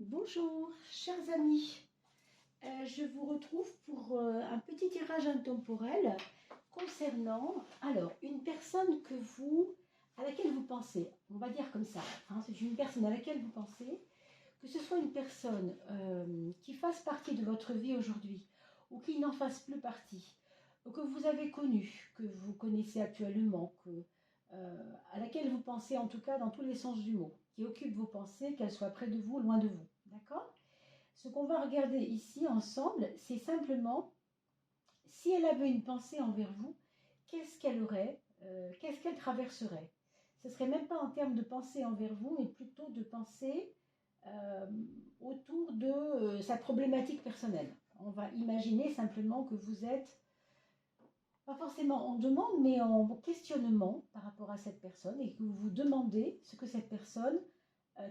Bonjour, chers amis. Je vous retrouve pour un petit tirage intemporel concernant une personne à laquelle vous pensez. On va dire comme ça. C'est une personne à laquelle vous pensez, que ce soit une personne qui fasse partie de votre vie aujourd'hui ou qui n'en fasse plus partie, que vous avez connue, que vous connaissez actuellement, à laquelle vous pensez en tout cas dans tous les sens du mot, qui occupe vos pensées, qu'elle soit près de vous ou loin de vous. D'accord? Ce qu'on va regarder ici ensemble, c'est simplement si elle avait une pensée envers vous, qu'est-ce qu'elle aurait, qu'est-ce qu'elle traverserait. Ce ne serait même pas en termes de pensée envers vous, mais plutôt de pensée euh, autour de sa problématique personnelle. On va imaginer simplement que vous êtes, pas forcément en demande, mais en questionnement par rapport à cette personne et que vous vous demandez ce que cette personne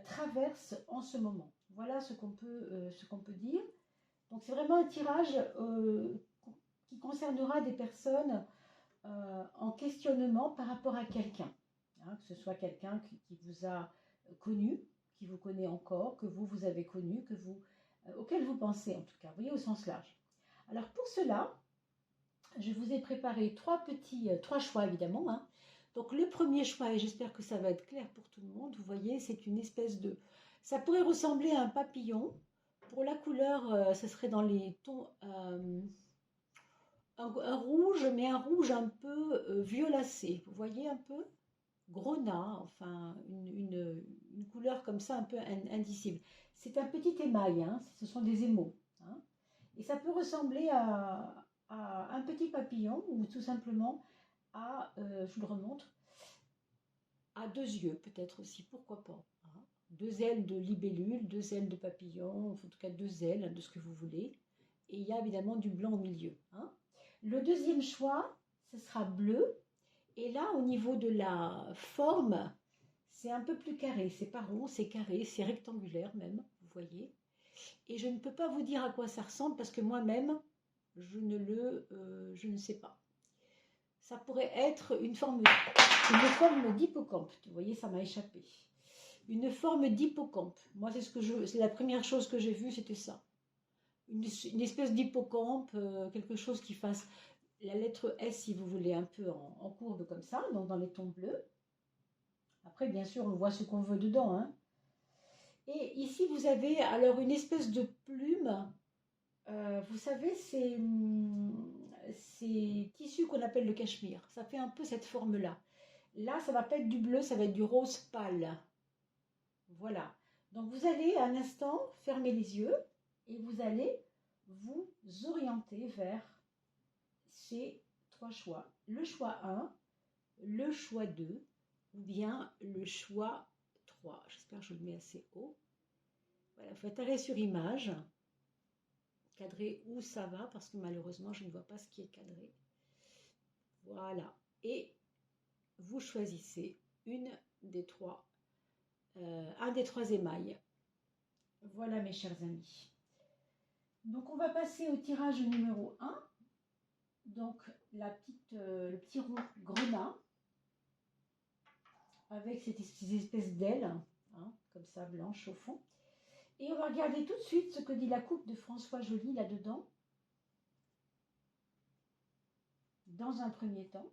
traverse en ce moment. Voilà ce qu'on peut dire. Donc c'est vraiment un tirage qui concernera des personnes en questionnement par rapport à quelqu'un. Hein, que ce soit quelqu'un qui vous a connu, qui vous connaît encore, que vous avez connu, auquel vous pensez en tout cas, vous voyez, au sens large. Alors pour cela, je vous ai préparé trois choix évidemment. Hein. Donc le premier choix, et j'espère que ça va être clair pour tout le monde, vous voyez, c'est une espèce de... Ça pourrait ressembler à un papillon. Pour la couleur, ce serait dans les tons... un rouge, mais un rouge un peu violacé. Vous voyez un peu? Grenat, enfin une couleur comme ça un peu indicible. C'est un petit émail, hein, ce sont des émaux. Hein, et ça peut ressembler à un petit papillon ou tout simplement je vous le remontre, à deux yeux peut-être aussi, pourquoi pas. Hein, deux ailes de libellule, deux ailes de papillon, en tout cas deux ailes de ce que vous voulez. Et il y a évidemment du blanc au milieu. Hein. Le deuxième choix, ce sera bleu. Et là, au niveau de la forme, c'est un peu plus carré. C'est pas rond, c'est carré, c'est rectangulaire même, vous voyez. Et je ne peux pas vous dire à quoi ça ressemble parce que moi-même, je ne sais pas. Ça pourrait être une forme d'hippocampe. Vous voyez, ça m'a échappé. Une forme d'hippocampe. Moi, c'est la première chose que j'ai vue, c'était ça. Une espèce d'hippocampe, quelque chose qui fasse la lettre S, si vous voulez, un peu en courbe comme ça, donc dans les tons bleus. Après, bien sûr, on voit ce qu'on veut dedans. Hein. Et ici, vous avez alors une espèce de plume. Vous savez, ces tissus qu'on appelle le cachemire. Ça fait un peu cette forme-là. Là, ça va pas être du bleu, ça va être du rose pâle. Voilà. Donc, vous allez un instant fermer les yeux et vous allez vous orienter vers ces trois choix. Le choix 1, le choix 2 ou bien le choix 3. J'espère que je le mets assez haut. Voilà, faites arrêt sur image. Cadrer où ça va parce que malheureusement je ne vois pas ce qui est cadré. Voilà. Et vous choisissez un des trois émails. Voilà mes chers amis. Donc on va passer au tirage numéro 1. Donc le petit rond grenat avec ces espèces d'ailes, hein, comme ça blanches au fond. Et on va regarder tout de suite ce que dit la coupe de François Joly là-dedans. Dans un premier temps.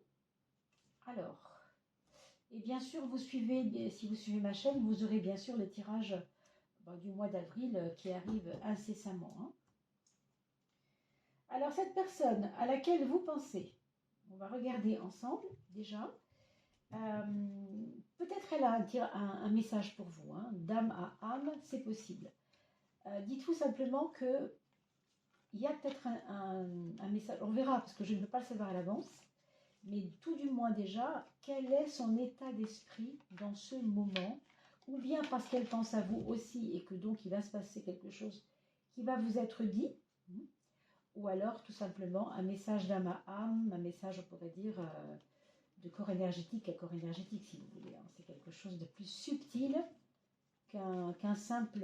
Alors, et bien sûr, si vous suivez ma chaîne, vous aurez bien sûr le tirage du mois d'avril qui arrive incessamment. Hein. Alors, cette personne à laquelle vous pensez, on va regarder ensemble déjà. Peut-être elle a un message pour vous. Hein. D'âme à âme, c'est possible. Dites-vous simplement que il y a peut-être un message. On verra parce que je ne peux pas le savoir à l'avance. Mais tout du moins déjà, quel est son état d'esprit dans ce moment, ou bien parce qu'elle pense à vous aussi et que donc il va se passer quelque chose qui va vous être dit, ou alors tout simplement un message d'âme à âme, un message on pourrait dire de corps énergétique à corps énergétique si vous voulez. Hein. C'est quelque chose de plus subtil qu'un simple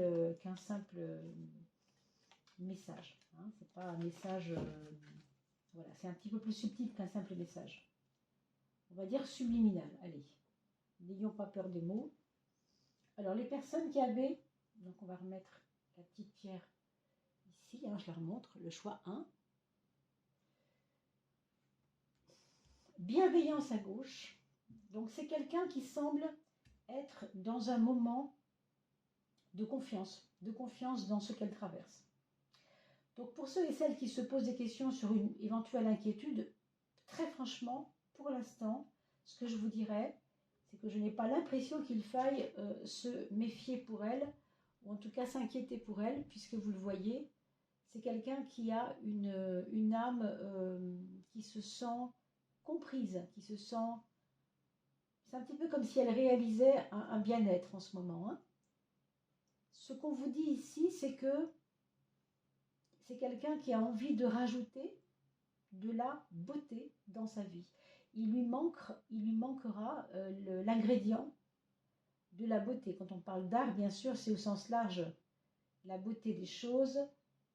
message. Hein. C'est pas un message... voilà, c'est un petit peu plus subtil qu'un simple message. On va dire subliminal. Allez, n'ayons pas peur des mots. Alors, les personnes qui avaient, donc on va remettre la petite pierre ici, hein, je la remontre, le choix 1. Bienveillance à gauche. Donc c'est quelqu'un qui semble être dans un moment de confiance dans ce qu'elle traverse. Donc pour ceux et celles qui se posent des questions sur une éventuelle inquiétude, très franchement, pour l'instant, ce que je vous dirais, c'est que je n'ai pas l'impression qu'il faille se méfier pour elle, ou en tout cas s'inquiéter pour elle, puisque vous le voyez, c'est quelqu'un qui a une âme qui se sent comprise, qui se sent... C'est un petit peu comme si elle réalisait un bien-être en ce moment. Hein. Ce qu'on vous dit ici, c'est que c'est quelqu'un qui a envie de rajouter de la beauté dans sa vie. Il lui manquera l'ingrédient de la beauté. Quand on parle d'art, bien sûr, c'est au sens large. La beauté des choses,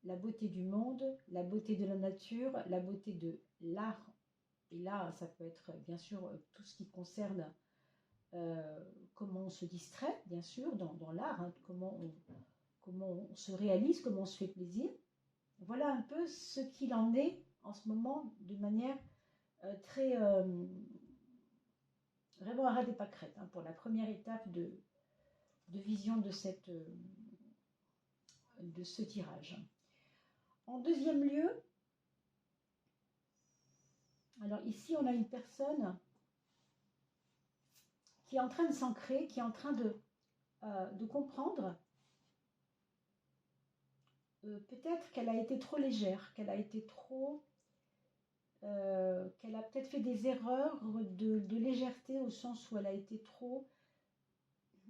la beauté du monde, la beauté de la nature, la beauté de l'art. Et là, ça peut être bien sûr tout ce qui concerne comment on se distrait, bien sûr, dans l'art, hein, comment on se réalise, comment on se fait plaisir. Voilà un peu ce qu'il en est en ce moment de manière très vraiment à ras des pâquerettes, hein, pour la première étape de vision de ce tirage. En deuxième lieu, alors ici on a une personne qui est en train de s'ancrer, qui est en train de comprendre peut-être qu'elle a été trop légère, qu'elle a été trop... qu'elle a peut-être fait des erreurs de légèreté au sens où elle a été trop...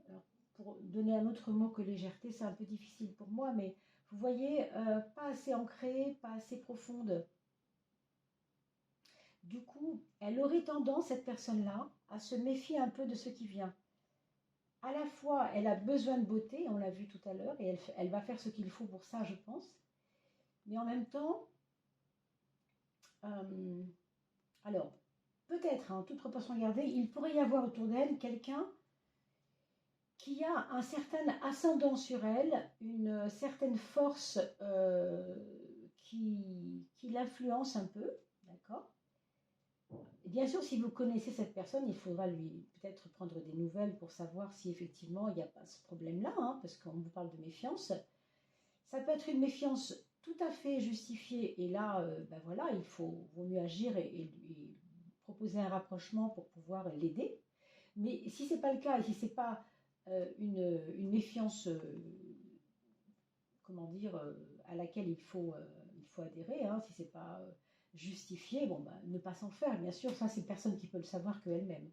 Alors, pour donner un autre mot que légèreté, c'est un peu difficile pour moi, mais vous voyez, pas assez ancrée, pas assez profonde. Du coup, elle aurait tendance, cette personne-là, à se méfier un peu de ce qui vient. À la fois, elle a besoin de beauté, on l'a vu tout à l'heure, et elle va faire ce qu'il faut pour ça, je pense. Mais en même temps, alors, peut-être, en toute proportion gardée, il pourrait y avoir autour d'elle quelqu'un qui a un certain ascendant sur elle, une certaine force qui l'influence un peu, d'accord ? Bien sûr, si vous connaissez cette personne, il faudra lui peut-être prendre des nouvelles pour savoir si effectivement il n'y a pas ce problème-là, hein, parce qu'on vous parle de méfiance. Ça peut être une méfiance tout à fait justifiée, et là, ben voilà, vaut mieux agir et lui proposer un rapprochement pour pouvoir l'aider. Mais si ce n'est pas le cas, et si ce n'est pas une méfiance, comment dire, à laquelle il faut adhérer, hein, si ce n'est pas justifié, bon, bah, ne pas s'en faire, bien sûr, ça c'est personne qui peut le savoir qu'elle-même.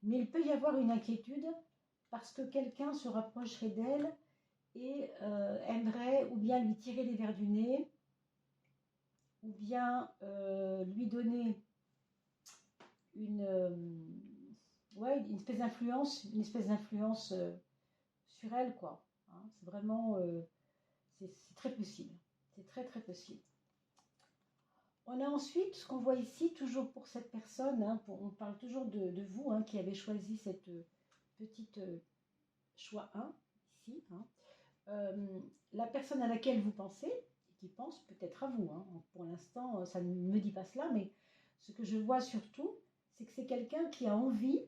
Mais il peut y avoir une inquiétude parce que quelqu'un se rapprocherait d'elle et aimerait ou bien lui tirer les verres du nez, ou bien lui donner une espèce d'influence sur elle, quoi. Hein, c'est vraiment, c'est très possible. C'est très très possible. On a ensuite ce qu'on voit ici, toujours pour cette personne, hein, on parle toujours de vous, hein, qui avez choisi cette petite choix 1, ici. Hein. La personne à laquelle vous pensez, et qui pense peut-être à vous, hein, pour l'instant ça ne me dit pas cela, mais ce que je vois surtout, c'est que c'est quelqu'un qui a envie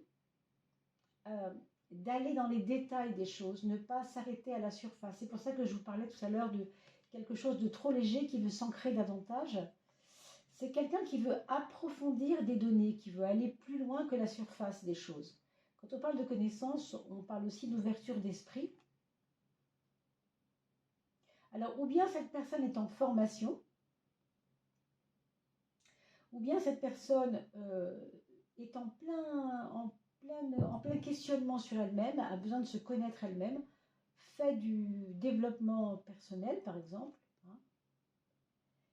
d'aller dans les détails des choses, ne pas s'arrêter à la surface. C'est pour ça que je vous parlais tout à l'heure de quelque chose de trop léger qui veut s'ancrer davantage. C'est quelqu'un qui veut approfondir des données, qui veut aller plus loin que la surface des choses. Quand on parle de connaissance, on parle aussi d'ouverture d'esprit. Alors, ou bien cette personne est en formation, ou bien cette personne est en plein questionnement sur elle-même, a besoin de se connaître elle-même, fait du développement personnel, par exemple. Hein.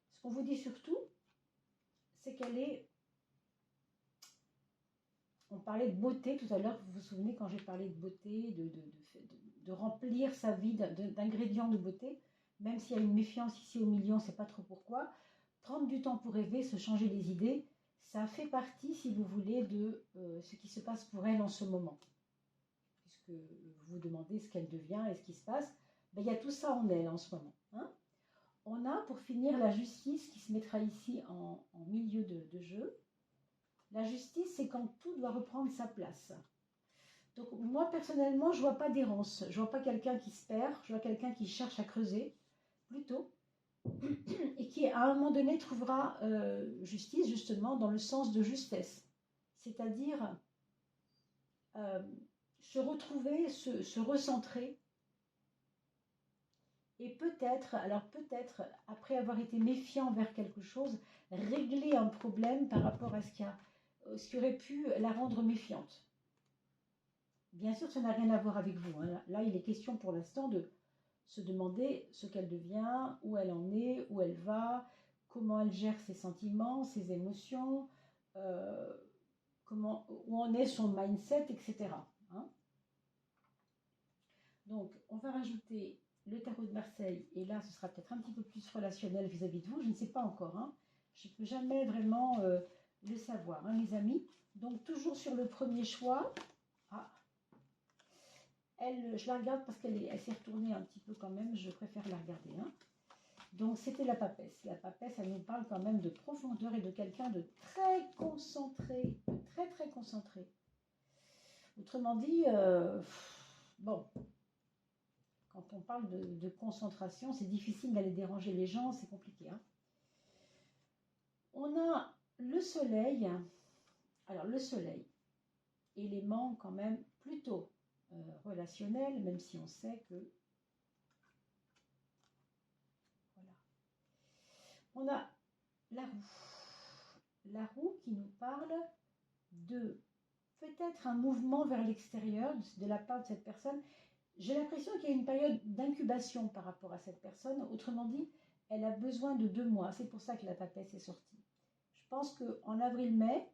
Ce qu'on vous dit surtout, c'est qu'elle est... On parlait de beauté tout à l'heure, vous vous souvenez quand j'ai parlé de beauté, de remplir sa vie d'ingrédients de beauté, même s'il y a une méfiance ici au milieu, on ne sait pas trop pourquoi. Prendre du temps pour rêver, se changer les idées, ça fait partie, si vous voulez, de ce qui se passe pour elle en ce moment. Puisque vous vous demandez ce qu'elle devient et ce qui se passe. Ben, il y a tout ça en elle en ce moment. Hein. On a pour finir la justice qui se mettra ici en milieu de jeu. La justice, c'est quand tout doit reprendre sa place. Donc moi personnellement, je ne vois pas d'errance. Je ne vois pas quelqu'un qui se perd, je vois quelqu'un qui cherche à creuser, plutôt, et qui à un moment donné trouvera justice justement dans le sens de justesse. C'est-à-dire se retrouver, se recentrer. Et peut-être, alors peut-être, après avoir été méfiant vers quelque chose, régler un problème par rapport à ce qui aurait pu la rendre méfiante. Bien sûr, ça n'a rien à voir avec vous. Hein. Là, il est question pour l'instant de se demander ce qu'elle devient, où elle en est, où elle va, comment elle gère ses sentiments, ses émotions, où en est son mindset, etc. Hein. Donc, on va rajouter le tarot de Marseille, et là, ce sera peut-être un petit peu plus relationnel vis-à-vis de vous, je ne sais pas encore. Hein. Je ne peux jamais vraiment le savoir, hein, mes amis. Donc, toujours sur le premier choix. Ah, je la regarde parce qu'elle s'est retournée un petit peu quand même, je préfère la regarder. Hein. Donc, c'était la papesse. La papesse, elle nous parle quand même de profondeur et de quelqu'un de très concentré, de très, très concentré. Autrement dit, bon... Quand on parle de concentration, c'est difficile d'aller déranger les gens, c'est compliqué. Hein. On a le soleil. Alors le soleil, élément quand même plutôt relationnel, même si on sait que... Voilà. On a la roue. La roue qui nous parle de peut-être un mouvement vers l'extérieur de la part de cette personne. J'ai l'impression qu'il y a une période d'incubation par rapport à cette personne. Autrement dit, elle a besoin de 2 mois. C'est pour ça que la papesse est sortie. Je pense qu'en avril-mai,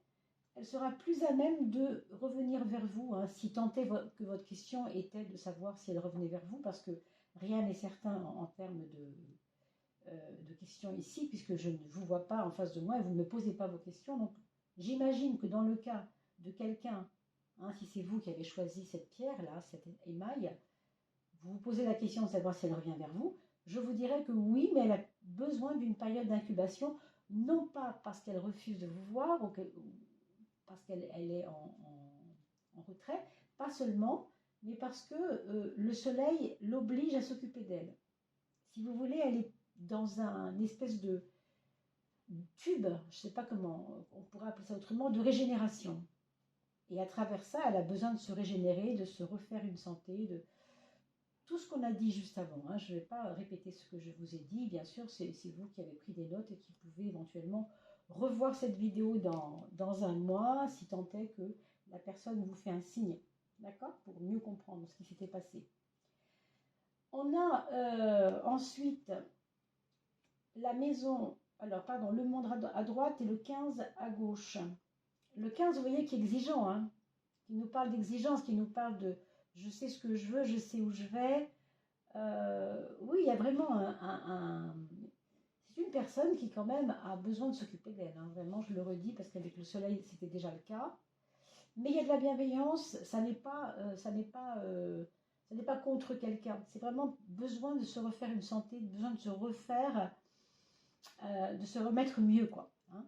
elle sera plus à même de revenir vers vous, hein, si tant est que votre question était de savoir si elle revenait vers vous, parce que rien n'est certain en termes de questions ici, puisque je ne vous vois pas en face de moi et vous ne me posez pas vos questions. Donc, j'imagine que dans le cas de quelqu'un, hein, si c'est vous qui avez choisi cette pierre-là, cet émail, vous vous posez la question de savoir si elle revient vers vous, je vous dirais que oui, mais elle a besoin d'une période d'incubation, non pas parce qu'elle refuse de vous voir ou parce qu'elle est en retrait, pas seulement, mais parce que le soleil l'oblige à s'occuper d'elle. Si vous voulez, elle est dans un espèce de tube, je ne sais pas comment on pourrait appeler ça autrement, de régénération. Et à travers ça, elle a besoin de se régénérer, de se refaire une santé, de tout ce qu'on a dit juste avant. Hein. Je ne vais pas répéter ce que je vous ai dit. Bien sûr, c'est vous qui avez pris des notes et qui pouvez éventuellement revoir cette vidéo dans un mois, si tant est que la personne vous fait un signe, d'accord, pour mieux comprendre ce qui s'était passé. On a ensuite la maison, alors pardon, le monde à droite et le 15 à gauche. Le 15, vous voyez, qui est exigeant, hein, qui nous parle d'exigence, qui nous parle de je sais ce que je veux, je sais où je vais. Oui, il y a vraiment c'est une personne qui quand même a besoin de s'occuper d'elle. Hein. Vraiment, je le redis parce qu'avec le soleil, c'était déjà le cas. Mais il y a de la bienveillance, ça n'est pas contre quelqu'un. C'est vraiment besoin de se refaire une santé, besoin de se refaire, de se remettre mieux, quoi. Hein.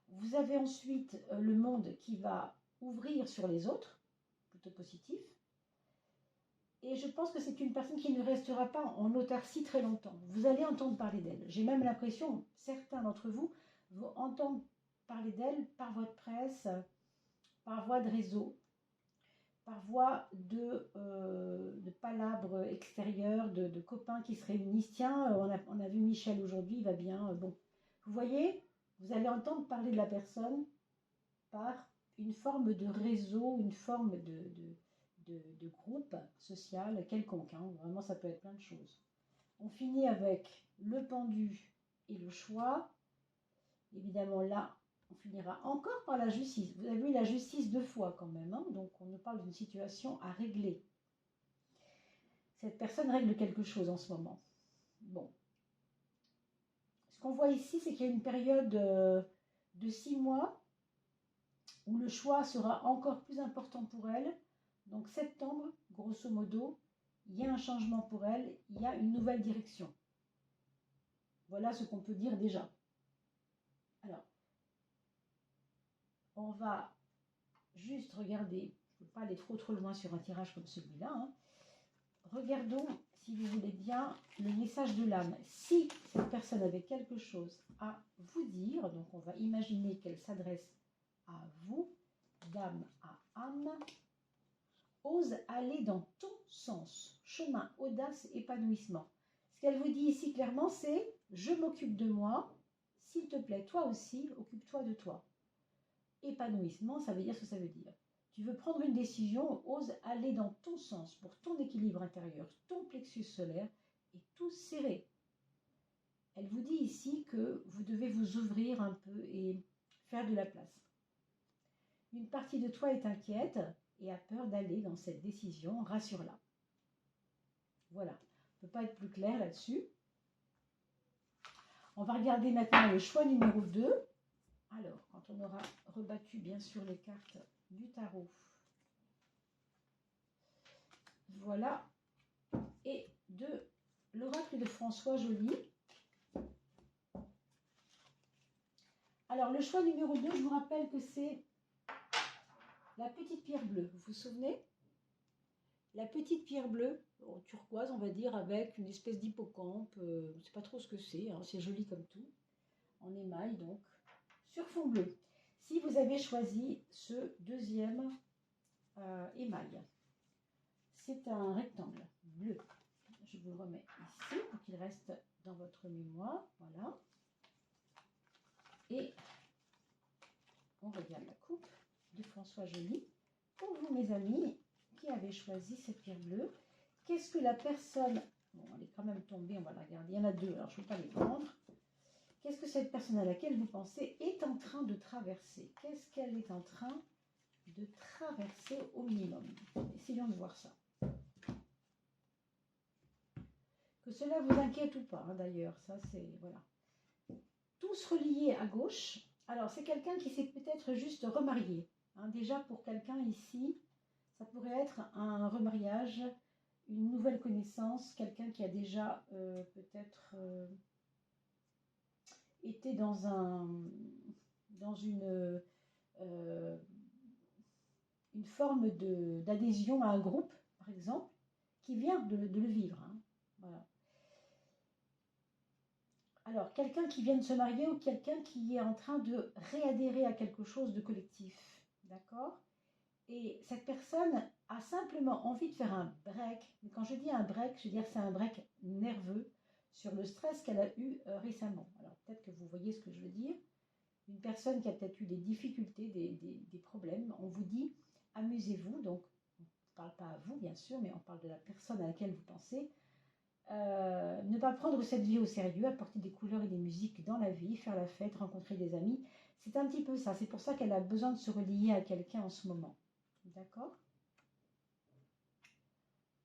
Vous avez ensuite le monde qui va ouvrir sur les autres, plutôt positif. Et je pense que c'est une personne qui ne restera pas en autarcie très longtemps. Vous allez entendre parler d'elle. J'ai même l'impression, certains d'entre vous vont entendre parler d'elle par voie de presse, par voie de réseau, par voie de palabres extérieures, de copains qui se réunissent. Tiens, on a vu Michel aujourd'hui, il va bien. Bon, vous voyez, vous allez entendre parler de la personne par une forme de réseau, une forme de groupe social quelconque. Hein. Vraiment, ça peut être plein de choses. On finit avec le pendu et le choix. Évidemment, là, on finira encore par la justice. Vous avez vu la justice 2 fois quand même. Hein. Donc, on nous parle d'une situation à régler. Cette personne règle quelque chose en ce moment. Bon. Ce qu'on voit ici, c'est qu'il y a une période de 6 mois où le choix sera encore plus important pour elle. Donc septembre, grosso modo, il y a un changement pour elle, il y a une nouvelle direction. Voilà ce qu'on peut dire déjà. Alors, on va juste regarder, je ne peux pas aller trop loin sur un tirage comme celui-là. Hein. Regardons, si vous voulez bien, le message de l'âme. Si cette personne avait quelque chose à vous dire, donc on va imaginer qu'elle s'adresse à vous, d'âme à âme, ose aller dans ton sens, chemin, audace, épanouissement. Ce qu'elle vous dit ici clairement, c'est « je m'occupe de moi, s'il te plaît, toi aussi, occupe-toi de toi ». Épanouissement, ça veut dire ce que ça veut dire. Tu veux prendre une décision, ose aller dans ton sens pour ton équilibre intérieur, ton plexus solaire et tout serrer. Elle vous dit ici que vous devez vous ouvrir un peu et faire de la place. Une partie de toi est inquiète et a peur d'aller dans cette décision, rassure-la. Voilà, on ne peut pas être plus clair là-dessus. On va regarder maintenant le choix numéro 2. Alors, quand on aura rebattu bien sûr les cartes du tarot, voilà, et de l'oracle de François Joly. Alors, le choix numéro 2, je vous rappelle que c'est la petite pierre bleue. Vous vous souvenez? La petite pierre bleue, turquoise, on va dire, avec une espèce d'hippocampe. Je ne sais pas trop ce que c'est, hein, c'est joli comme tout. En émail, donc, sur fond bleu. Si vous avez choisi ce deuxième émail, c'est un rectangle bleu. Je vous le remets ici pour qu'il reste dans votre mémoire. Voilà. Et on regarde la coupe de François Joly. Pour vous, mes amis, qui avez choisi cette pierre bleue, qu'est-ce que la personne... Bon, elle est quand même tombée, on va la regarder. Il y en a deux, alors je ne vais pas les prendre. Qu'est-ce que cette personne à laquelle vous pensez est en train de traverser? Qu'est-ce qu'elle est en train de traverser au minimum? Essayons de voir ça. Que cela vous inquiète ou pas, hein, d'ailleurs, ça c'est... Voilà. Tous reliés à gauche. Alors, c'est quelqu'un qui s'est peut-être juste remarié. Hein. Déjà, pour quelqu'un ici, ça pourrait être un remariage, une nouvelle connaissance, quelqu'un qui a déjà peut-être été dans une forme d'adhésion à un groupe, par exemple, qui vient de le vivre. Hein. Voilà. Alors, quelqu'un qui vient de se marier ou quelqu'un qui est en train de réadhérer à quelque chose de collectif, d'accord? Et cette personne a simplement envie de faire un break. Mais quand je dis un break, je veux dire c'est un break nerveux sur le stress qu'elle a eu récemment. Alors, peut-être que vous voyez ce que je veux dire. Une personne qui a peut-être eu des difficultés, des problèmes, on vous dit amusez-vous. Donc, on ne parle pas à vous, bien sûr, mais on parle de la personne à laquelle vous pensez. Ne pas prendre cette vie au sérieux, apporter des couleurs et des musiques dans la vie, faire la fête, rencontrer des amis. C'est un petit peu ça. C'est pour ça qu'elle a besoin de se relier à quelqu'un en ce moment. D'accord?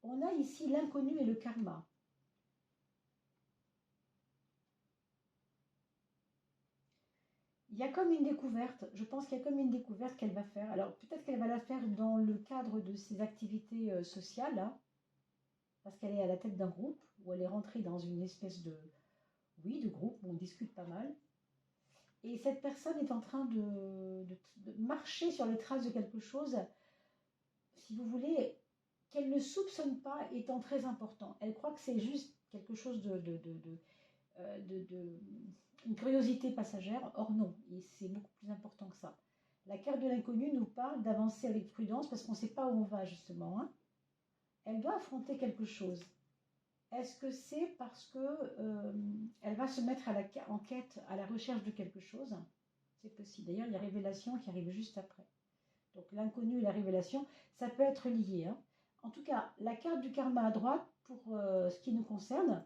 On a ici l'inconnu et le karma. Il y a comme une découverte, je pense qu'il y a comme une découverte qu'elle va faire. Alors peut-être qu'elle va la faire dans le cadre de ses activités sociales, hein, parce qu'elle est à la tête d'un groupe, où elle est rentrée dans une espèce de groupe, où on discute pas mal. Et cette personne est en train de marcher sur les traces de quelque chose, si vous voulez, qu'elle ne soupçonne pas étant très important. Elle croit que c'est juste quelque chose une curiosité passagère. Or non, et c'est beaucoup plus important que ça. La carte de l'inconnu nous parle d'avancer avec prudence parce qu'on ne sait pas où on va justement. Hein. Elle doit affronter quelque chose. Est-ce que c'est parce que elle va se mettre en quête, à la recherche de quelque chose? C'est possible. D'ailleurs, il y a révélation qui arrive juste après. Donc l'inconnu et la révélation, ça peut être lié. Hein. En tout cas, la carte du karma à droite, pour ce qui nous concerne,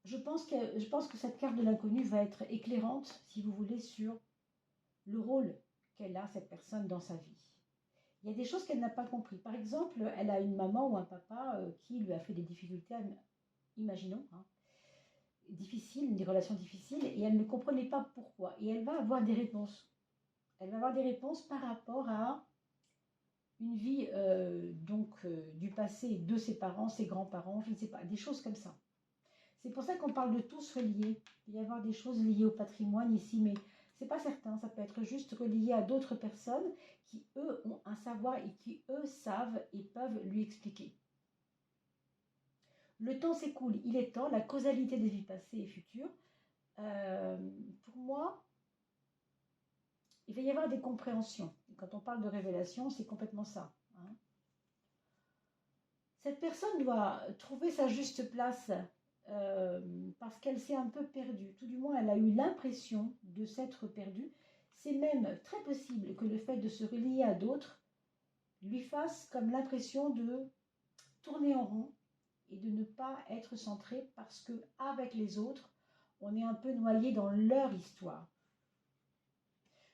je pense que cette carte de l'inconnu va être éclairante, si vous voulez, sur le rôle qu'elle a, cette personne, dans sa vie. Il y a des choses qu'elle n'a pas compris. Par exemple, elle a une maman ou un papa qui lui a fait des difficultés, imaginons, hein, difficiles, des relations difficiles, et elle ne comprenait pas pourquoi. Et elle va avoir des réponses. Elle va avoir des réponses par rapport à une vie du passé de ses parents, ses grands-parents, je ne sais pas, des choses comme ça. C'est pour ça qu'on parle de tous reliés. Il va y avoir des choses liées au patrimoine ici, mais c'est pas certain. Ça peut être juste relié à d'autres personnes qui, eux, ont un savoir et qui, eux, savent et peuvent lui expliquer. Le temps s'écoule, il est temps, la causalité des vies passées et futures. Pour moi, il va y avoir des compréhensions. Et quand on parle de révélation, c'est complètement ça. Hein. Cette personne doit trouver sa juste place parce qu'elle s'est un peu perdue. Tout du moins, elle a eu l'impression de s'être perdue. C'est même très possible que le fait de se relier à d'autres lui fasse comme l'impression de tourner en rond et de ne pas être centré parce que avec les autres, on est un peu noyé dans leur histoire.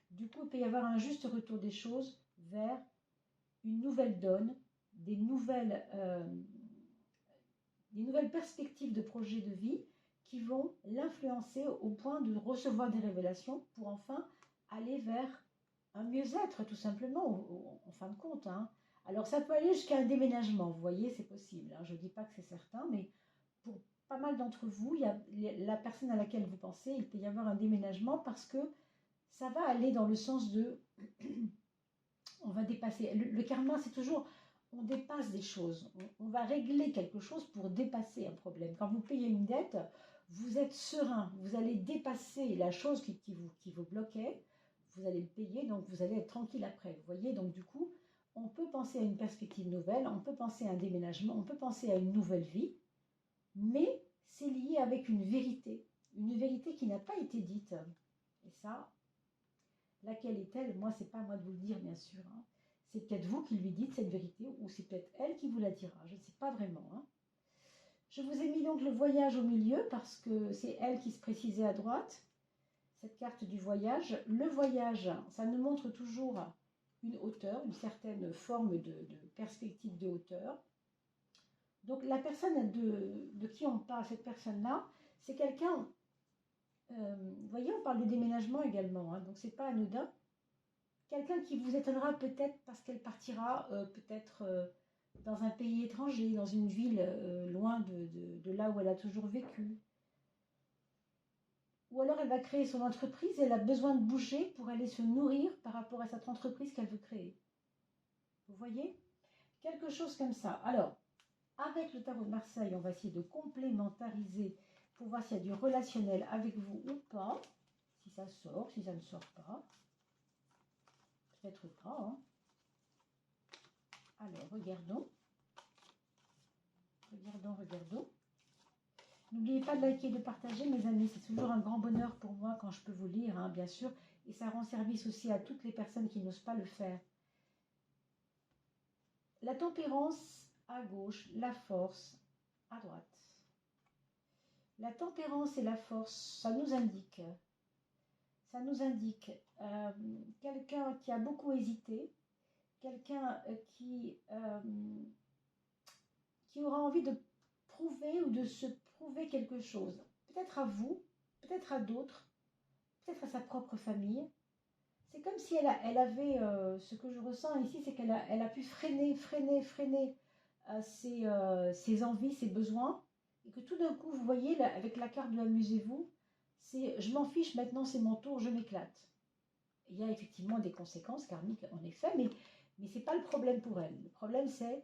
Du coup, il peut y avoir un juste retour des choses vers une nouvelle donne, des nouvelles perspectives de projets de vie qui vont l'influencer au point de recevoir des révélations pour enfin aller vers un mieux-être, tout simplement, en fin de compte. Hein. Alors, ça peut aller jusqu'à un déménagement, vous voyez, c'est possible. Hein. Je ne dis pas que c'est certain, mais pour pas mal d'entre vous, il y a la personne à laquelle vous pensez, il peut y avoir un déménagement parce que ça va aller dans le sens de on va dépasser. Le karma, c'est toujours on dépasse des choses. On va régler quelque chose pour dépasser un problème. Quand vous payez une dette, vous êtes serein. Vous allez dépasser la chose qui vous bloquait. Vous allez le payer, donc vous allez être tranquille après. Vous voyez, donc du coup, on peut penser à une perspective nouvelle, on peut penser à un déménagement, on peut penser à une nouvelle vie, mais c'est lié avec une vérité qui n'a pas été dite. Et ça, laquelle est-elle? Moi, c'est pas à moi de vous le dire, bien sûr. Hein. C'est peut-être vous qui lui dites cette vérité, ou c'est peut-être elle qui vous la dira. Je ne sais pas vraiment. Hein. Je vous ai mis donc le voyage au milieu, parce que c'est elle qui se précisait à droite, cette carte du voyage. Le voyage, ça nous montre toujours une hauteur, une certaine forme de perspective de hauteur. Donc la personne de qui on parle, cette personne-là, c'est quelqu'un... vous voyez, on parle de déménagement également, hein, donc c'est pas anodin. Quelqu'un qui vous étonnera peut-être parce qu'elle partira peut-être dans un pays étranger, dans une ville loin de là où elle a toujours vécu. Ou alors elle va créer son entreprise et elle a besoin de bouger pour aller se nourrir par rapport à cette entreprise qu'elle veut créer. Vous voyez? Quelque chose comme ça. Alors, avec le tarot de Marseille, on va essayer de complémentariser pour voir s'il y a du relationnel avec vous ou pas. Si ça sort, si ça ne sort pas. Peut-être pas. Hein. Alors, regardons. Regardons. N'oubliez pas de liker et de partager, mes amis. C'est toujours un grand bonheur pour moi quand je peux vous lire, hein, bien sûr. Et ça rend service aussi à toutes les personnes qui n'osent pas le faire. La tempérance à gauche, la force à droite. La tempérance et la force, ça nous indique quelqu'un qui a beaucoup hésité, quelqu'un qui aura envie de prouver ou de se prouver quelque chose. Peut-être à vous, peut-être à d'autres, peut-être à sa propre famille. C'est comme si elle avait, ce que je ressens ici, c'est qu'elle a pu freiner ses envies, ses besoins, et que tout d'un coup, vous voyez, là, avec la carte de amusez-vous, c'est je m'en fiche, maintenant c'est mon tour, je m'éclate. Il y a effectivement des conséquences karmiques, en effet, mais ce n'est pas le problème pour elle. Le problème, c'est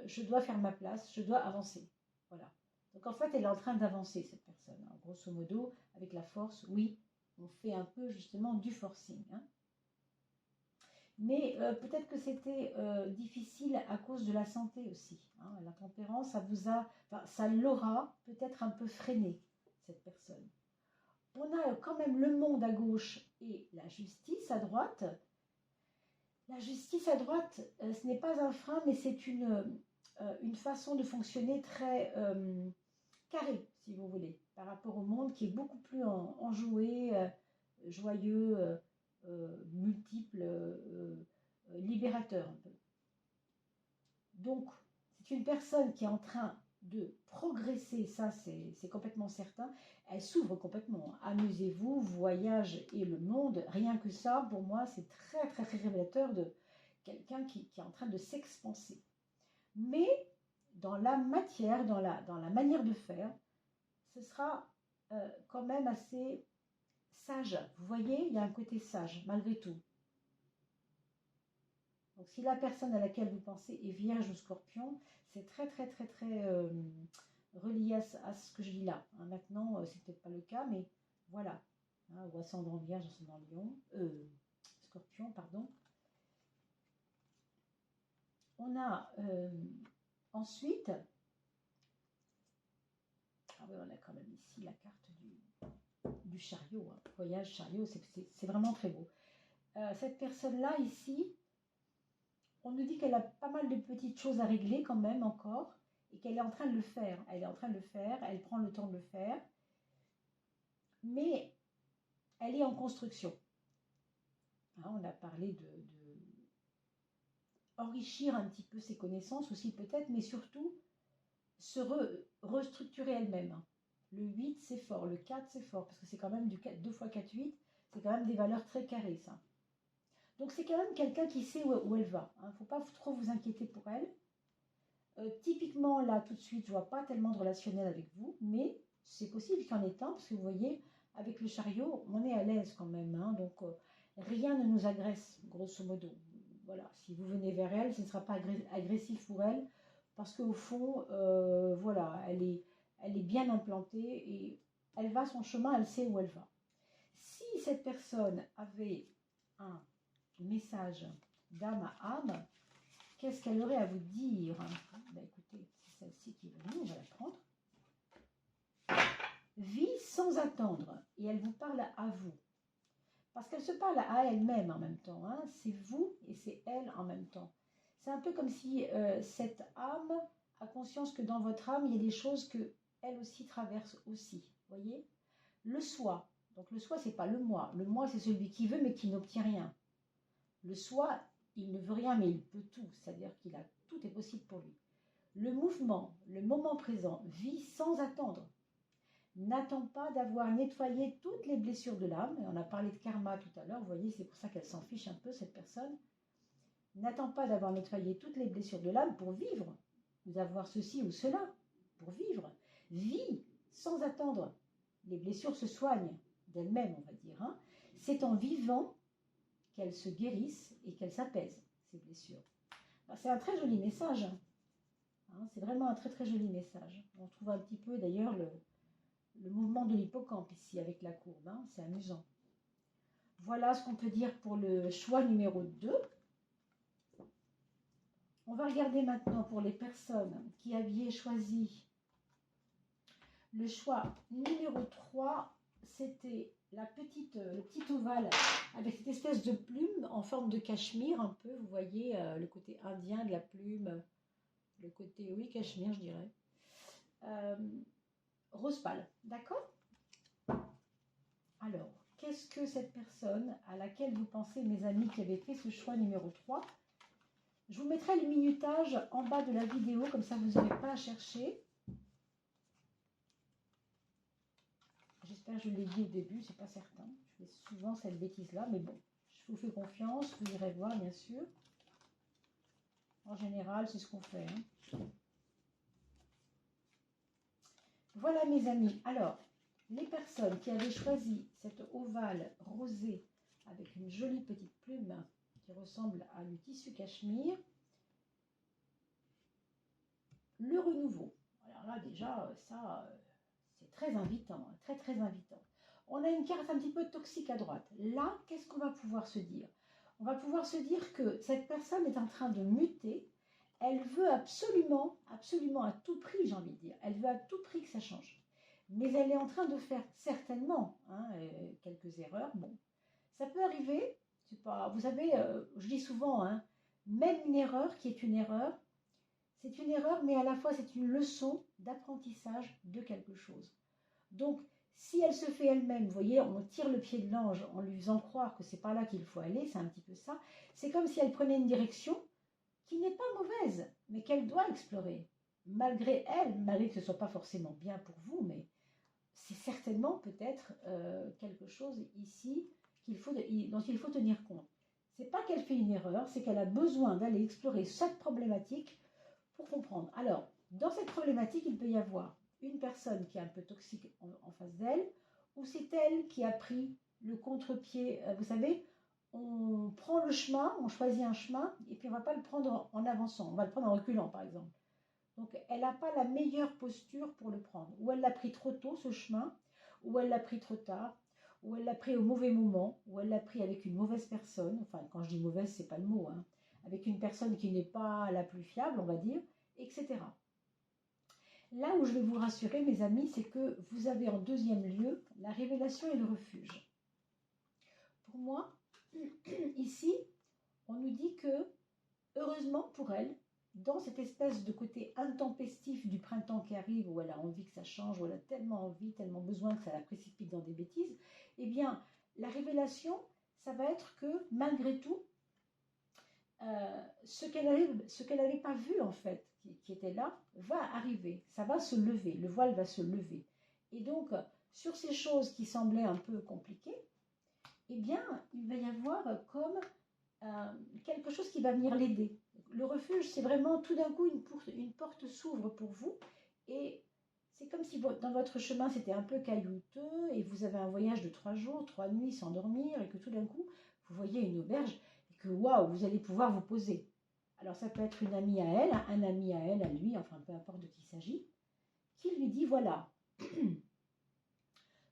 je dois faire ma place, je dois avancer. Voilà. Donc en fait, elle est en train d'avancer, cette personne. Hein. Grosso modo, avec la force, oui, on fait un peu justement du forcing. Hein. Mais peut-être que c'était difficile à cause de la santé aussi. Hein. La tempérance, ça l'aura peut-être un peu freiné, cette personne. On a quand même le monde à gauche et la justice à droite. La justice à droite, ce n'est pas un frein, mais c'est une façon de fonctionner très carrée, si vous voulez, par rapport au monde qui est beaucoup plus enjoué, joyeux, multiple, libérateur un peu. Donc, c'est une personne qui est en train de progresser, ça c'est complètement certain. Elle s'ouvre complètement. Amusez-vous, voyage et le monde, rien que ça, pour moi, c'est très très très révélateur quelqu'un qui est en train de s'expanser. Mais dans la matière, dans la manière de faire, ce sera quand même assez sage. Vous voyez, il y a un côté sage, malgré tout. Donc, si la personne à laquelle vous pensez est vierge ou scorpion, c'est très relié à ce que je dis là. Hein, maintenant, c'est peut-être pas le cas, mais voilà. Hein, ou ascendant vierge, ascendant lion, scorpion, pardon. On a ensuite, ah oui, on a quand même ici la carte du chariot. Hein. Voyage chariot, c'est vraiment très beau. Cette personne-là, ici, on nous dit qu'elle a pas mal de petites choses à régler quand même encore et qu'elle est en train de le faire. Elle est en train de le faire, elle prend le temps de le faire, mais elle est en construction. Hein, on a parlé de enrichir un petit peu ses connaissances aussi peut-être, mais surtout se restructurer elle-même. Le 8, c'est fort, le 4, c'est fort, parce que c'est quand même du 4, 2 x 4, 8, c'est quand même des valeurs très carrées, ça. Donc c'est quand même quelqu'un qui sait où elle va. Il ne faut pas trop vous inquiéter pour elle. Typiquement, là, tout de suite, je ne vois pas tellement de relationnel avec vous, mais c'est possible qu'il y en ait un, parce que vous voyez, avec le chariot, on est à l'aise quand même. Hein, donc, rien ne nous agresse, grosso modo. Voilà, si vous venez vers elle, ce ne sera pas agressif pour elle, parce qu'au fond, voilà, elle est bien implantée et elle va son chemin, elle sait où elle va. Si cette personne avait un message d'âme à âme, qu'est-ce qu'elle aurait à vous dire? Ben écoutez, c'est celle-ci qui est venue, on va la prendre. Vie sans attendre, et elle vous parle à vous. Parce qu'elle se parle à elle-même en même temps. Hein. C'est vous et c'est elle en même temps. C'est un peu comme si cette âme a conscience que dans votre âme, il y a des choses que elle aussi traverse aussi. Voyez? Le soi. Donc le soi, c'est pas le moi. Le moi, c'est celui qui veut mais qui n'obtient rien. Le soi, il ne veut rien mais il peut tout. C'est-à-dire qu'il a tout est possible pour lui. Le mouvement, le moment présent, vit sans attendre. N'attend pas d'avoir nettoyé toutes les blessures de l'âme. On a parlé de karma tout à l'heure, vous voyez, c'est pour ça qu'elle s'en fiche un peu, cette personne. N'attend pas d'avoir nettoyé toutes les blessures de l'âme pour vivre, ou d'avoir ceci ou cela, pour vivre. Vit sans attendre. Les blessures se soignent d'elles-mêmes, on va dire. Hein. C'est en vivant qu'elles se guérissent et qu'elles s'apaisent, ces blessures. C'est un très joli message. Hein, c'est vraiment un très joli message. On trouve un petit peu d'ailleurs le mouvement de l'hippocampe ici avec la courbe, hein, c'est amusant. Voilà ce qu'on peut dire pour le choix numéro 2. On va regarder maintenant pour les personnes qui avaient choisi le choix numéro 3. C'était le petit ovale avec cette espèce de plume en forme de cachemire un peu. Vous voyez le côté indien de la plume, le côté, oui, cachemire je dirais. Rose pâle, d'accord? Alors, qu'est-ce que cette personne à laquelle vous pensez, mes amis, qui avait fait ce choix numéro 3, je vous mettrai le minutage en bas de la vidéo, comme ça vous n'aurez pas à chercher. J'espère que je l'ai dit au début, c'est pas certain. Je fais souvent cette bêtise-là, mais bon, je vous fais confiance, vous irez voir, bien sûr. En général, c'est ce qu'on fait. Hein. Voilà, mes amis. Alors, les personnes qui avaient choisi cet ovale rosé avec une jolie petite plume qui ressemble à du tissu cachemire, le renouveau. Alors là, déjà, ça, c'est très invitant, très invitant. On a une carte un petit peu toxique à droite. Là, qu'est-ce qu'on va pouvoir se dire? On va pouvoir se dire que cette personne est en train de muter. Elle veut absolument à tout prix, j'ai envie de dire, elle veut à tout prix que ça change. Mais elle est en train de faire certainement quelques erreurs. Bon, ça peut arriver. Pas, vous savez, je dis souvent, hein, même une erreur qui est une erreur, c'est une erreur, mais à la fois c'est une leçon d'apprentissage de quelque chose. Donc, si elle se fait elle-même, vous voyez, on tire le pied de l'ange en lui faisant croire que c'est par là qu'il faut aller, c'est un petit peu ça. C'est comme si elle prenait une direction qui n'est pas mauvaise, mais qu'elle doit explorer. Malgré elle, malgré que ce ne soit pas forcément bien pour vous, mais c'est certainement peut-être quelque chose ici dont il faut tenir compte. C'est pas qu'elle fait une erreur, c'est qu'elle a besoin d'aller explorer cette problématique pour comprendre. Alors, dans cette problématique, il peut y avoir une personne qui est un peu toxique en face d'elle, ou c'est elle qui a pris le contre-pied. Vous savez, on prend le chemin, on choisit un chemin, et puis on ne va pas le prendre en avançant, on va le prendre en reculant, par exemple. Donc, elle n'a pas la meilleure posture pour le prendre. Ou elle l'a pris trop tôt, ce chemin, ou elle l'a pris trop tard, ou elle l'a pris au mauvais moment, ou elle l'a pris avec une mauvaise personne. Enfin, quand je dis mauvaise, c'est pas le mot, hein. Avec une personne qui n'est pas la plus fiable, on va dire, etc. Là où je vais vous rassurer, mes amis, c'est que vous avez en deuxième lieu la révélation et le refuge. Pour moi, ici, on nous dit que, heureusement pour elle, dans cette espèce de côté intempestif du printemps qui arrive, où elle a envie que ça change, où elle a tellement envie, tellement besoin que ça la précipite dans des bêtises, eh bien, la révélation, ça va être que, malgré tout, ce qu'elle n'avait pas vu, en fait, qui était là, va arriver, ça va se lever, le voile va se lever. Et donc, sur ces choses qui semblaient un peu compliquées, eh bien, il va y avoir comme quelque chose qui va venir l'aider. Le refuge, c'est vraiment tout d'un coup une porte s'ouvre pour vous et c'est comme si dans votre chemin c'était un peu caillouteux et vous avez un voyage de 3 jours, 3 nuits sans dormir et que tout d'un coup vous voyez une auberge et que waouh, vous allez pouvoir vous poser. Alors ça peut être une amie à elle, un ami à elle, à lui, enfin peu importe de qui il s'agit, qui lui dit voilà,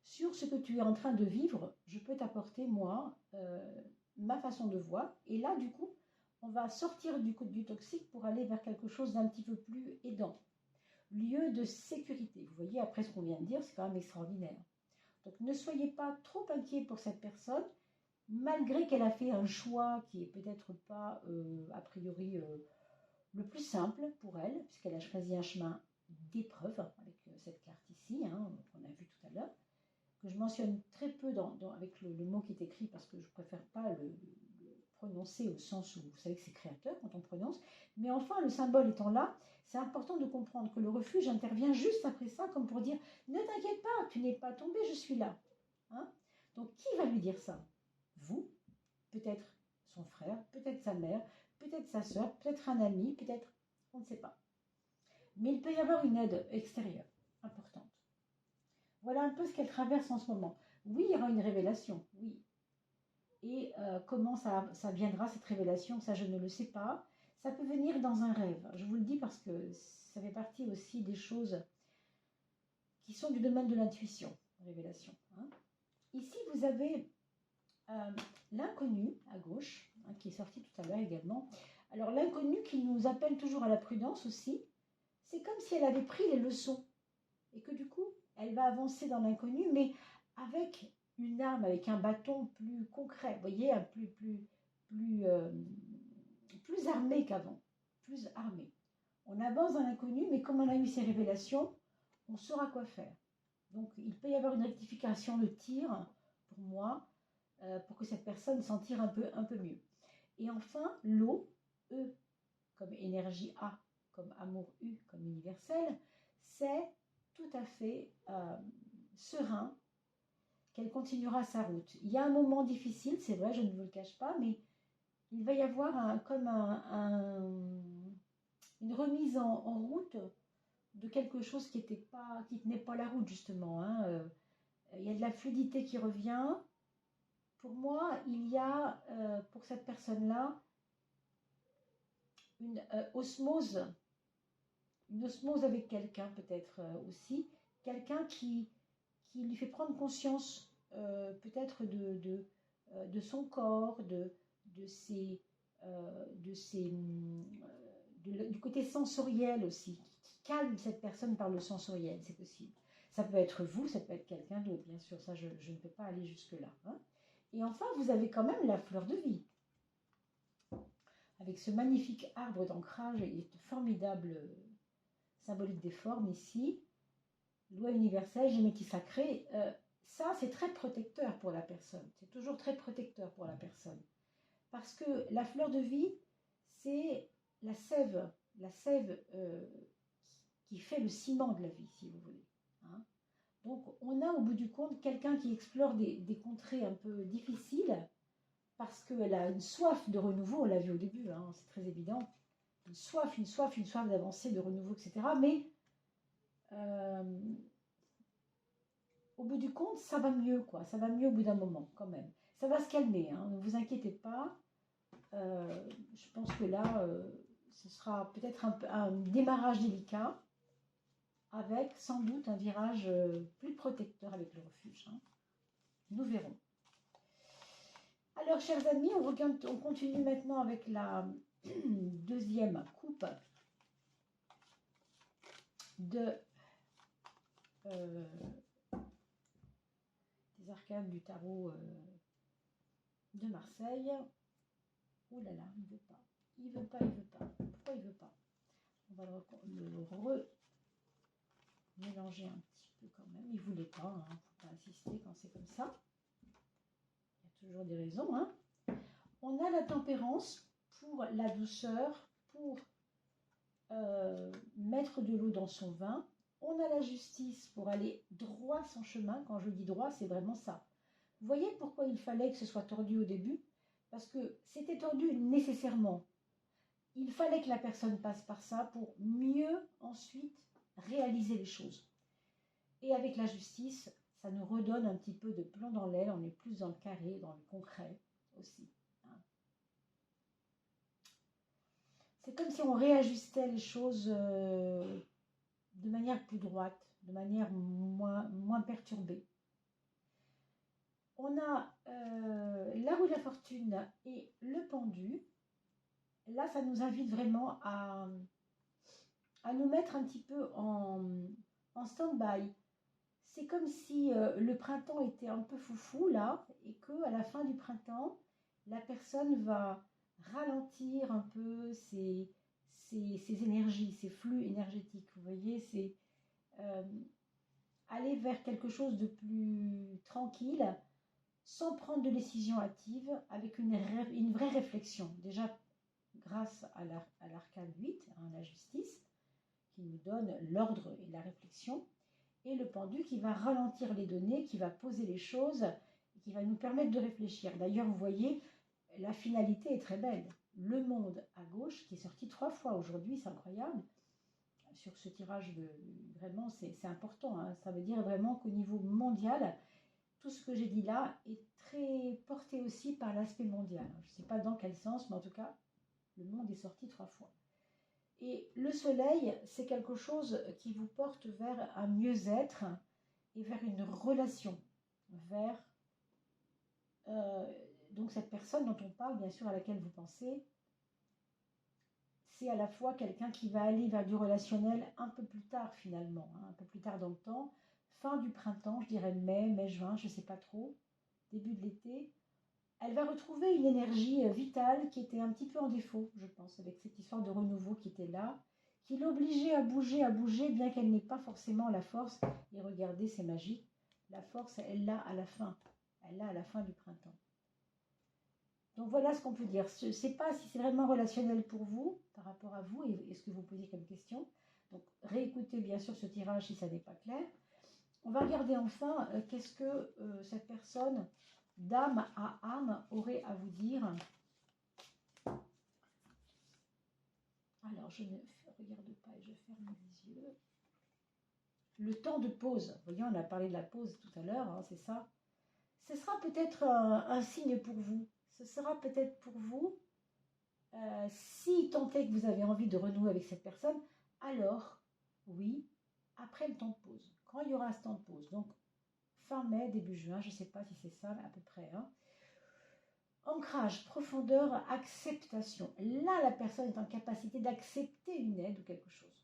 sur ce que tu es en train de vivre, je peux t'apporter moi ma façon de voir. Et là, du coup, on va sortir du toxique pour aller vers quelque chose d'un petit peu plus aidant. Lieu de sécurité. Vous voyez, après ce qu'on vient de dire, c'est quand même extraordinaire. Donc, ne soyez pas trop inquiets pour cette personne, malgré qu'elle a fait un choix qui est peut-être pas, a priori, le plus simple pour elle, puisqu'elle a choisi un chemin d'épreuve, avec cette carte ici, hein, qu'on a vu tout à l'heure, que je mentionne très peu avec le mot qui est écrit parce que je ne préfère pas le prononcer au sens où vous savez que c'est créateur quand on prononce. Mais enfin, le symbole étant là, c'est important de comprendre que le refuge intervient juste après ça, comme pour dire ne t'inquiète pas, tu n'es pas tombé, je suis là. Hein. Donc qui va lui dire ça? Vous, peut-être son frère, peut-être sa mère, peut-être sa soeur, peut-être un ami, peut-être, on ne sait pas. Mais il peut y avoir une aide extérieure importante. Voilà un peu ce qu'elle traverse en ce moment. Oui, il y aura une révélation, oui. Et comment ça viendra, cette révélation, ça je ne le sais pas. Ça peut venir dans un rêve. Je vous le dis parce que ça fait partie aussi des choses qui sont du domaine de l'intuition, révélation. Hein. Ici, vous avez l'inconnu à gauche, hein, qui est sorti tout à l'heure également. Alors l'inconnu qui nous appelle toujours à la prudence aussi, c'est comme si elle avait pris les leçons et que du coup, elle va avancer dans l'inconnu, mais avec une arme, avec un bâton plus concret, vous voyez, plus armé qu'avant, plus armé. On avance dans l'inconnu, mais comme on a eu ces révélations, on saura quoi faire. Donc, il peut y avoir une rectification de tir, pour moi, pour que cette personne s'en tire un peu mieux. Et enfin, l'eau, E, comme énergie A, comme amour U, comme universel, c'est tout à fait serein qu'elle continuera sa route. Il y a un moment difficile, c'est vrai, je ne vous le cache pas, mais il va y avoir une remise en route de quelque chose qui tenait pas la route, justement. Hein. Il y a de la fluidité qui revient. Pour moi, il y a, pour cette personne-là, une osmose avec quelqu'un peut-être aussi, quelqu'un qui lui fait prendre conscience peut-être de son corps, du côté sensoriel aussi, qui calme cette personne par le sensoriel, c'est possible. Ça peut être vous, ça peut être quelqu'un d'autre, bien sûr, ça je ne peux pas aller jusque-là. Hein. Et enfin, vous avez quand même la fleur de vie, avec ce magnifique arbre d'ancrage et formidable symbolique des formes ici, loi universelle, géométrie sacrée, ça c'est très protecteur pour la personne, c'est toujours très protecteur pour la personne. Parce que la fleur de vie, c'est la sève qui fait le ciment de la vie, si vous voulez. Hein. Donc on a au bout du compte quelqu'un qui explore des contrées un peu difficiles, parce qu'elle a une soif de renouveau, on l'a vu au début, hein, c'est très évident, une soif d'avancer, de renouveau, etc. Mais au bout du compte, ça va mieux, quoi. Ça va mieux au bout d'un moment, quand même. Ça va se calmer, hein, ne vous inquiétez pas. Je pense que là, ce sera peut-être un démarrage délicat, avec sans doute un virage plus protecteur avec le refuge. Hein. Nous verrons. Alors, chers amis, on continue maintenant avec la deuxième coupe des arcanes du tarot de Marseille. Oh là là, il ne veut pas. Il veut pas, il veut pas. Pourquoi il veut pas? On va le mélanger un petit peu quand même. Il ne voulait pas, hein. Il ne faut pas insister quand c'est comme ça. Il y a toujours des raisons. Hein. On a la tempérance pour la douceur, pour mettre de l'eau dans son vin. On a la justice pour aller droit son chemin. Quand je dis droit, c'est vraiment ça. Vous voyez pourquoi il fallait que ce soit tordu au début? Parce que c'était tordu nécessairement. Il fallait que la personne passe par ça pour mieux ensuite réaliser les choses. Et avec la justice, ça nous redonne un petit peu de plomb dans l'aile. On est plus dans le carré, dans le concret aussi. C'est comme si on réajustait les choses de manière plus droite, de manière moins perturbée. On a la roue de la fortune et le pendu. Là, ça nous invite vraiment à nous mettre un petit peu en stand-by. C'est comme si le printemps était un peu foufou là, et qu'à la fin du printemps, la personne va ralentir un peu ses énergies, ses flux énergétiques. Vous voyez, c'est aller vers quelque chose de plus tranquille, sans prendre de décision hâtive, avec une vraie réflexion. Déjà, grâce à l'arcane 8, hein, la justice, qui nous donne l'ordre et la réflexion, et le pendu qui va ralentir les données, qui va poser les choses, et qui va nous permettre de réfléchir. D'ailleurs, vous voyez, la finalité est très belle. Le monde à gauche, qui est sorti 3 fois aujourd'hui, c'est incroyable. Sur ce tirage, vraiment, c'est important. Hein. Ça veut dire vraiment qu'au niveau mondial, tout ce que j'ai dit là est très porté aussi par l'aspect mondial. Je ne sais pas dans quel sens, mais en tout cas, le monde est sorti 3 fois. Et le soleil, c'est quelque chose qui vous porte vers un mieux-être et vers une relation, vers donc cette personne dont on parle, bien sûr, à laquelle vous pensez. C'est à la fois quelqu'un qui va aller vers du relationnel un peu plus tard finalement, hein, un peu plus tard dans le temps, fin du printemps, je dirais mai, juin, je ne sais pas trop, début de l'été. Elle va retrouver une énergie vitale qui était un petit peu en défaut, je pense, avec cette histoire de renouveau qui était là, qui l'obligeait à bouger, bien qu'elle n'ait pas forcément la force. Et regardez, c'est magique, la force, elle l'a à la fin, du printemps. Donc voilà ce qu'on peut dire. Je ne sais pas si c'est vraiment relationnel pour vous, par rapport à vous, et ce que vous posez comme question. Donc réécoutez bien sûr ce tirage si ça n'est pas clair. On va regarder enfin qu'est-ce que cette personne d'âme à âme aurait à vous dire. Alors je ne regarde pas et je ferme les yeux. Le temps de pause. Vous voyez, on a parlé de la pause tout à l'heure, hein, c'est ça. Ce sera peut-être un signe pour vous. Ce sera peut-être pour vous, si tant est que vous avez envie de renouer avec cette personne, alors, oui, après le temps de pause. Quand il y aura ce temps de pause, donc fin mai, début juin, je ne sais pas si c'est ça à peu près. Hein. Ancrage, profondeur, acceptation. Là, la personne est en capacité d'accepter une aide ou quelque chose.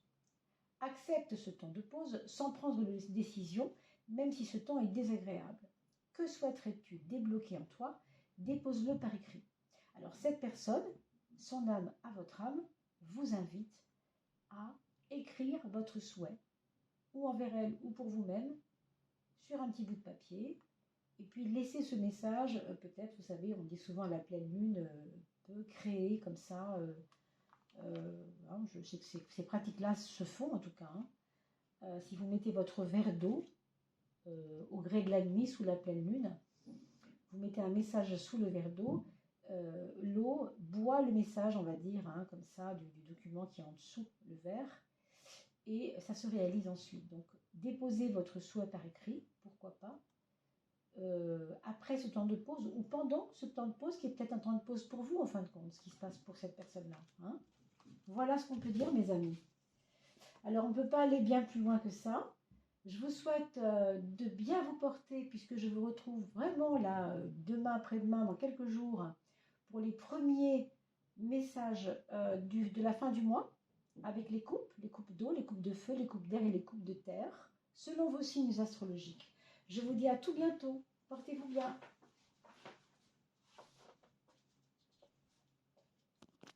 Accepte ce temps de pause sans prendre de décision, même si ce temps est désagréable. Que souhaiterais-tu débloquer en toi? Dépose-le par écrit. Alors cette personne, son âme à votre âme, vous invite à écrire votre souhait, ou envers elle ou pour vous-même, sur un petit bout de papier, et puis laisser ce message, peut-être, vous savez, on dit souvent à la pleine lune, peut créer comme ça, hein, je sais que ces pratiques-là se font en tout cas, hein. Si vous mettez votre verre d'eau au gré de la nuit sous la pleine lune, vous mettez un message sous le verre d'eau l'eau boit le message, on va dire, hein, comme ça, du document qui est en dessous, le verre, et ça se réalise ensuite. Donc, déposez votre souhait par écrit, pourquoi pas, après ce temps de pause ou pendant ce temps de pause qui est peut-être un temps de pause pour vous en fin de compte, ce qui se passe pour cette personne-là. Hein. Voilà ce qu'on peut dire, mes amis. Alors, on ne peut pas aller bien plus loin que ça. Je vous souhaite de bien vous porter puisque je vous retrouve vraiment là, demain, après-demain, dans quelques jours, pour les premiers messages de la fin du mois avec les coupes d'eau, les coupes de feu, les coupes d'air et les coupes de terre, selon vos signes astrologiques. Je vous dis à tout bientôt. Portez-vous bien.